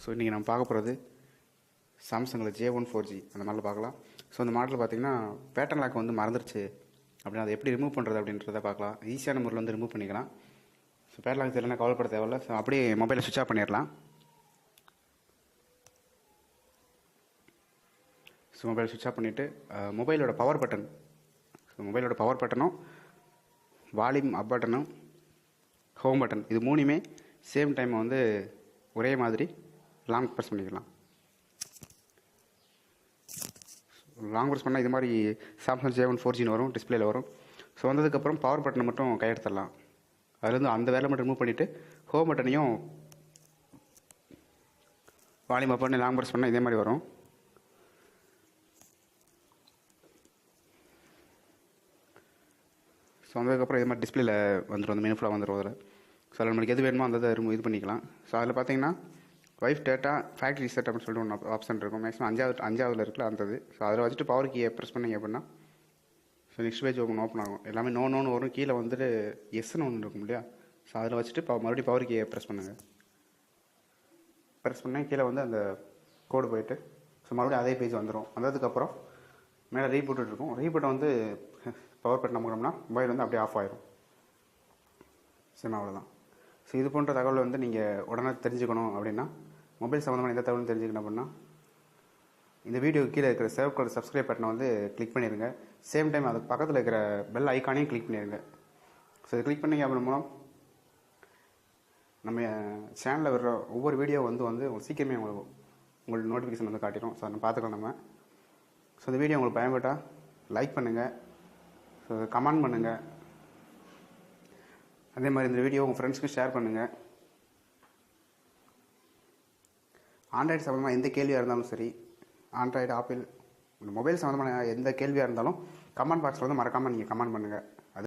So இன்றைக்கி நம்ம பார்க்க போகிறது சாம்சங்கில் J1 4G அந்த மாடலில் பார்க்கலாம். ஸோ அந்த மாடலில் பார்த்தீங்கன்னா பேட்டர்ன் லாக் வந்து மறந்துருச்சு அப்படின்னா அதை எப்படி ரிமூவ் பண்ணுறது அப்படின்றத பார்க்கலாம். ஈஸியான முறையில் வந்து ரிமூவ் பண்ணிக்கலாம். ஸோ பேட்டர்ன் லாக் தெரியலனா கவலைப்பட தேவையில்ல. ஸோ அப்படியே மொபைலை சுவிட்ச் ஆஃப் பண்ணிடலாம். ஸோ மொபைல் சுவிட்ச் ஆஃப் பண்ணிவிட்டு மொபைலோட பவர் பட்டனும் வால்யூம் அப் பட்டனும் ஹோம் பட்டன் இது மூணுமே சேம் டைம் வந்து ஒரே மாதிரி லாங் ப்ரெஸ் பண்ணிக்கலாம். லாங் ப்ரெஸ் பண்ணால் இது மாதிரி சாம்சங் J1 4G வரும், டிஸ்பிளேல வரும். ஸோ வந்ததுக்கப்புறம் பவர் பட்டனை மட்டும் கையெடுத்துடலாம். அதுலேருந்து அந்த வேலை மட்டும் ரிமூவ் பண்ணிவிட்டு ஹோம் பட்டனையும் வால்யூம் அப் பண்ணி லாங் ப்ரெஸ் பண்ணால் இதே மாதிரி வரும். ஸோ வந்ததுக்கப்புறம் இது மாதிரி டிஸ்பிளேல வந்துடும், அந்த மெனு ஃபுல்லாக வந்துடும். அதில் ஸோ அதில் நம்மளுக்கு எது வேணுமோ அந்த இதை இது பண்ணிக்கலாம். ஸோ அதில் பார்த்தீங்கன்னா வைஃப் டேட்டா ஃபேக்ட்ரி செட் அப்படின்னு சொல்லிட்டு ஒன்று ஆப்ஷன் இருக்கும். மேக்ஸிமம் அஞ்சாவதுல இருக்குல்ல அந்த இது. ஸோ அதில் வச்சுட்டு பவர் கீயை ப்ரெஸ் பண்ணிங்க அப்படின்னா ஸோ நெக்ஸ்ட் பேஜ் ஓப்பன் ஆகும். எல்லாமே நோன்னு வரும். கீழே வந்துட்டு எஸ்ன்னு ஒன்று இருக்கும் இல்லையா? ஸோ அதில் வச்சுட்டு மறுபடியும் பவர் கீயை ப்ரெஸ் பண்ணுங்கள். ப்ரெஸ் பண்ணால் கீழே வந்து அந்த கோடு போயிட்டு ஸோ மறுபடியும் அதே பேஜ் வந்துடும். வந்ததுக்கப்புறம் மேலே ரீபூட் இருக்கும். ரீபூட்டை வந்து பவர் பட்டன் நமக்கணும்னா மொபைல் வந்து அப்படியே ஆஃப் ஆயிரும். சரி, அவ்வளோதான். ஸோ இது போன்ற தகவல் வந்து நீங்கள் உடனே தெரிஞ்சுக்கணும் அப்படின்னா, மொபைல் சம்மந்தமான எந்த தகவலும் தெரிஞ்சுக்கணும் அப்படின்னா இந்த வீடியோக்கு கீழே இருக்கிற சேவ் கலர் சப்ஸ்கிரைப் பட்டனை வந்து கிளிக் பண்ணிடுங்க. சேம் டைம் அதுக்கு பக்கத்தில் இருக்கிற பெல் ஐக்கானையும் கிளிக் பண்ணிடுங்க. ஸோ இது கிளிக் பண்ணிங்க அப்படின் மூலம் நம்ம சேனலில் வர்ற ஒவ்வொரு வீடியோ வந்து உங்களுக்கு சீக்கிரமே உங்களுக்கு நோட்டிஃபிகேஷன் வந்து காட்டிடும். ஸோ அதை பார்த்துக்கலாம் நம்ம. ஸோ இந்த வீடியோ உங்களுக்கு பயன்பட்டால் லைக் பண்ணுங்கள், ஸோ கமெண்ட் பண்ணுங்கள். அதே மாதிரி இந்த வீடியோ உங்கள் ஃப்ரெண்ட்ஸ்க்கு ஷேர் பண்ணுங்கள். ஆண்ட்ராய்டு சம்மந்தமாக எந்த கேள்வியாக இருந்தாலும் சரி, ஆண்ட்ராய்டு ஆப்பிள் மொபைல் சம்மந்தமான எந்த கேள்வியாக இருந்தாலும் கமெண்ட் பாக்ஸில் வந்து மறக்காமல் நீங்கள் கமெண்ட் பண்ணுங்கள்.